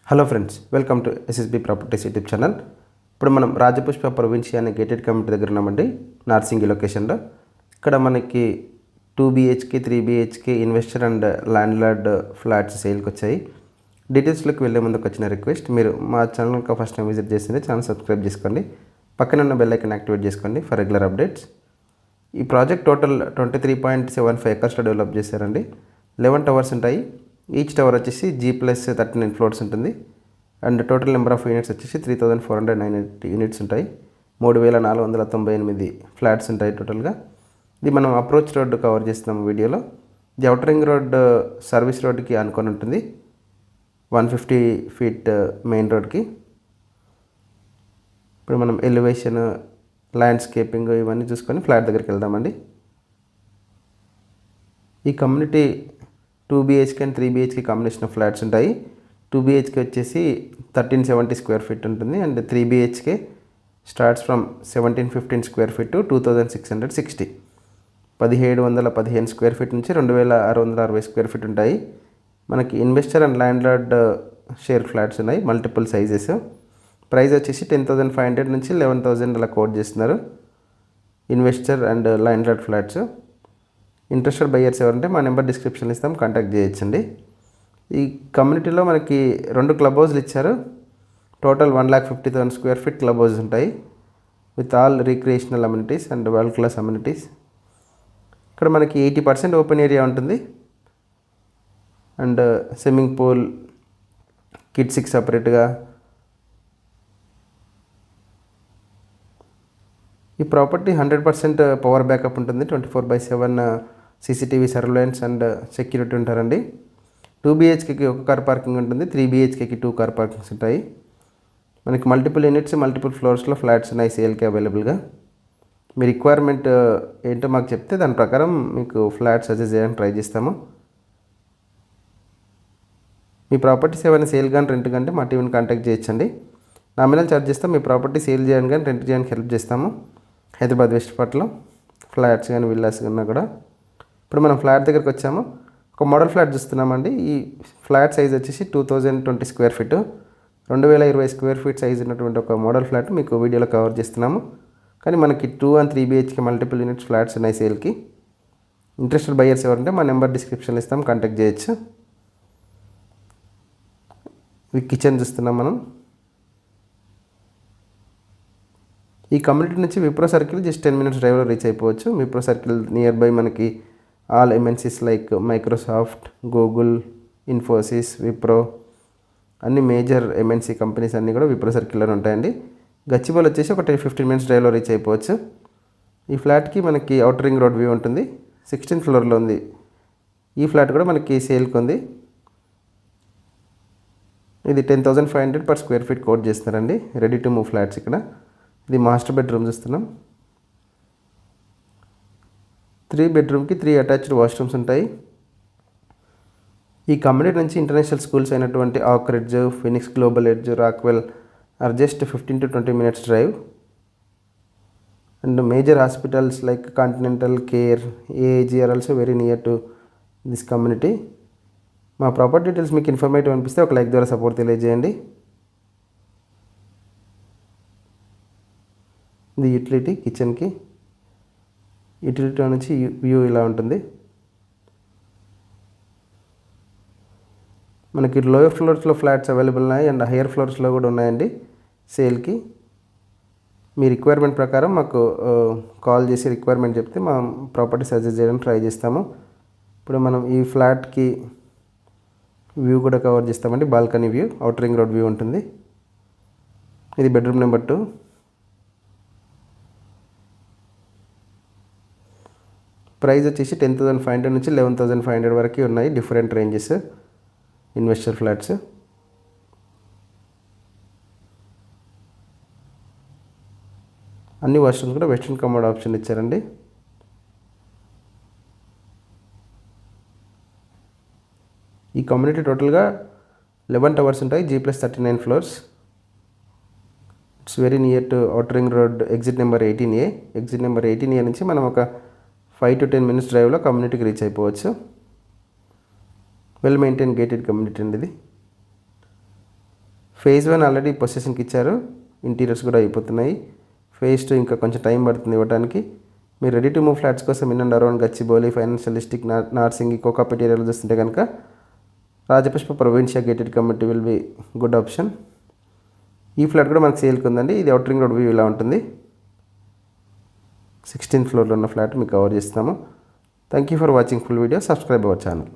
Hello friends, welcome to SSB properties YouTube channel. ఇప్పుడు మనం రాజపుష్ప ప్రొవిన్షియా అనే గేటెడ్ కమ్యూనిటీ దగ్గర ఉన్నామండి, నార్సింగి లొకేషన్లో. ఇక్కడ మనకి 2 BHK 3 BHK investor and land lord flats సేల్కి వచ్చాయి. డీటెయిల్స్లోకి వెళ్ళే ముందుకు వచ్చిన రిక్వెస్ట్, మీరు మా ఛానల్ ఫస్ట్ టైం విజిట్ చేసింది ఛానల్ సబ్స్క్రైబ్ చేసుకోండి, పక్కన ఉన్న బెల్ ఐకాన్ యాక్టివేట్ చేసుకోండి ఫర్ రెగ్యులర్ అప్డేట్స్. ఈ ప్రాజెక్ట్ టోటల్ 23.75 ఎకర్స్లో డెవలప్ చేశారండి. 11 టవర్స్ ఉంటాయి. ఈచ్ టవర్ వచ్చేసి G+39 ఫ్లోర్స్ ఉంటుంది. And total number of units వచ్చేసి 3490 యూనిట్స్ ఉంటాయి. 3498 ఫ్లాట్స్ ఉంటాయి టోటల్గా. ఇది మనం అప్రోచ్ రోడ్డు కవర్ చేస్తున్నాం వీడియోలో. ఇది అవుటర్ రింగ్ రోడ్ సర్వీస్ రోడ్డుకి ఆనుకొని ఉంటుంది, 150 ఫీట్ మెయిన్ రోడ్కి. ఇప్పుడు మనం ఎలివేషన్, ల్యాండ్స్కేపింగ్ ఇవన్నీ చూసుకొని ఫ్లాట్ దగ్గరికి వెళ్దామండి. ఈ community 2 BHK and 3 BHK combination of flats ఉంటాయి. 2 BHK వచ్చేసి 1370 స్క్వేర్ ఫీట్ ఉంటుంది. And 3 BHK starts from 1715 square feet to 2660, 1715 square feet నుంచి 2660 స్క్వేర్ ఫీట్ ఉంటాయి. మనకి investor and land lord share flats ఉన్నాయి, మల్టిపుల్ సైజెస్. ప్రైస్ వచ్చేసి 10,500 నుంచి 11,000 అలా కోట్ చేస్తున్నారు. Investor and land lord flats. Interested buyers ఎవరంటే మా నెంబర్ డిస్క్రిప్షన్లో ఇస్తాం, కాంటాక్ట్ చేయొచ్చండి. ఈ కమ్యూనిటీలో మనకి 2 క్లబ్ హౌస్లు ఇచ్చారు. Total 1,50,000 square feet club house ఉంటాయి, with all recreational amenities and world class amenities. ఇక్కడ మనకి 80% ఓపెన్ ఏరియా ఉంటుంది. అండ్ స్విమ్మింగ్ పూల్, కిడ్స్కి సపరేట్గా. ఈ ప్రాపర్టీ 100% పవర్ బ్యాకప్ ఉంటుంది. 24/7 CCTV సర్వేలెన్స్ అండ్ సెక్యూరిటీ ఉంటారండి. 2 BHKకి 1 కార్ పార్కింగ్ ఉంటుంది. 3 BHKకి 2 కార్ పార్కింగ్స్ ఉంటాయి. మనకి మల్టిపుల్ యూనిట్స్, మల్టిపుల్ ఫ్లోర్స్లో ఫ్లాట్స్ ఉన్నాయి సేల్కి అవైలబుల్గా. మీ రిక్వైర్మెంట్ ఏంటో మాకు చెప్తే దాని ప్రకారం మీకు ఫ్లాట్ సజెస్ట్ చేయడానికి ట్రై చేస్తాము. మీ ప్రాపర్టీస్ ఏమైనా సేల్ కానీ రెంట్ కంటే మా టీంని కాంటాక్ట్ చేయొచ్చండి. నామినల్ ఛార్జ్ చేస్తాం. మీ ప్రాపర్టీ సేల్ చేయడానికి కానీ రెంట్ చేయడానికి హెల్ప్ చేస్తాము. హైదరాబాద్ వెస్ట్ పార్ట్లో ఫ్లాట్స్ కానీ విల్లాస్ కన్నా కూడా. ఇప్పుడు మనం ఫ్లాట్ దగ్గరికి వచ్చాము. ఒక మోడల్ ఫ్లాట్ చూస్తున్నామండి. ఈ ఫ్లాట్ సైజ్ వచ్చేసి 2020 square feet, 2020 square feet size ఉన్నటువంటి ఒక మోడల్ ఫ్లాట్ మీకు వీడియోలో కవర్ చేస్తున్నాము. కానీ మనకి 2 and 3 BHK multiple units flats ఉన్నాయి సేల్కి. ఇంట్రెస్టెడ్ బయ్యర్స్ ఎవరంటే మా నెంబర్ డిస్క్రిప్షన్లో ఇస్తాం, కాంటాక్ట్ చేయొచ్చు. ఇది కిచెన్ చూస్తున్నాం మనం. ఈ కమ్యూనిటీ నుంచి విప్రో సర్కిల్ జస్ట్ 10 minutes డ్రైవ్లో రీచ్ అయిపోవచ్చు. విప్రో సర్కిల్ నియర్ బై మనకి all MNCs like Microsoft, Google, Infosys, Wipro అన్ని మేజర్ MNC కంపెనీస్ అన్నీ కూడా విప్రో సర్కిల్లోనే ఉంటాయండి. గచ్చిబౌలి వచ్చేసి ఒక 15 minutes డ్రైవ్లో రీచ్ అయిపోవచ్చు. ఈ ఫ్లాట్కి మనకి అవుటర్ రింగ్ రోడ్ వ్యూ ఉంటుంది. 16th ఫ్లోర్లో ఉంది. ఈ ఫ్లాట్ కూడా మనకి సేల్కి ఉంది. ఇది 10,500 per స్క్వేర్ ఫీట్ కోట్ చేస్తున్నారండి. Ready to move flats. ఇక్కడ ఇది మాస్టర్ బెడ్రూమ్ చూస్తున్నాం. 3 bedroomకి 3 అటాచ్డ్ వాష్రూమ్స్ ఉంటాయి. ఈ కమ్యూనిటీ నుంచి ఇంటర్నేషనల్ స్కూల్స్ అయినటువంటి oak ridge, phoenix global edge, rockwell are just 15 to 20 minutes drive. And major hospitals like continental, care, AAG are also very near to this community. మా property details మీకు informative అనిపిస్తే ఒక like ద్వారా support తెలియజేయండి. ఇది utility, కిచెన్కి utility నుంచి view ఇలా ఉంటుంది. మనకి లోయర్ ఫ్లోర్స్లో ఫ్లాట్స్ అవైలబుల్ ఉన్నాయి అండ్ హయ్యర్ ఫ్లోర్స్లో కూడా ఉన్నాయండి సేల్కి. మీ రిక్వైర్మెంట్ ప్రకారం మాకు కాల్ చేసి రిక్వైర్మెంట్ చెప్తే మా ప్రాపర్టీ సజెస్ట్ చేయడానికి ట్రై చేస్తాము. ఇప్పుడు మనం ఈ ఫ్లాట్కి వ్యూ కూడా కవర్ చేస్తామండి. Balcony view, outer ring road view ఉంటుంది. ఇది బెడ్రూమ్ నెంబర్ 2. ప్రైస్ వచ్చేసి 10,500 నుంచి 11,500 వరకు ఉన్నాయి, డిఫరెంట్ రేంజెస్ ఇన్వెస్టర్ ఫ్లాట్స్. అన్ని వాష్రూమ్స్ కూడా వెస్ట్రన్ కమోడ్ ఆప్షన్ ఇచ్చారండి. ఈ కమ్యూనిటీ టోటల్గా 11 టవర్స్ ఉంటాయి, G+39 floors. It's very near to outer ring road exit number 18A. Exit number 18A నుంచి మనం ఒక 5 to 10 minutes డ్రైవ్లో కమ్యూనిటీకి రీచ్ అయిపోవచ్చు. వెల్ మెయింటైన్ గేటెడ్ కమ్యూనిటీ అండి ఇది. ఫేజ్ 1 ఆల్రెడీ పొజిషన్కి ఇచ్చారు, ఇంటీరియర్స్ కూడా అయిపోతున్నాయి. ఫేజ్ 2 ఇంకా కొంచెం టైం పడుతుంది ఇవ్వడానికి. మీరు రెడీ టు మూవ్ ఫ్లాట్స్ కోసం in and around Gachibowli, financial district, Narsingi, Kokapet ఏరియాలో చూస్తుంటే కనుక Rajapushpa Provincia gated community will be good option. ఈ ఫ్లాట్ కూడా మనకు సేల్కి ఉందండి. ఇది అవుటర్ రింగ్ రోడ్ వ్యూ ఇలా ఉంటుంది. 16th ఫ్లోర్లో ఉన్న ఫ్లాట్ మీకు కవర్ చేస్తాము. Thank you for watching full video. Subscribe our channel.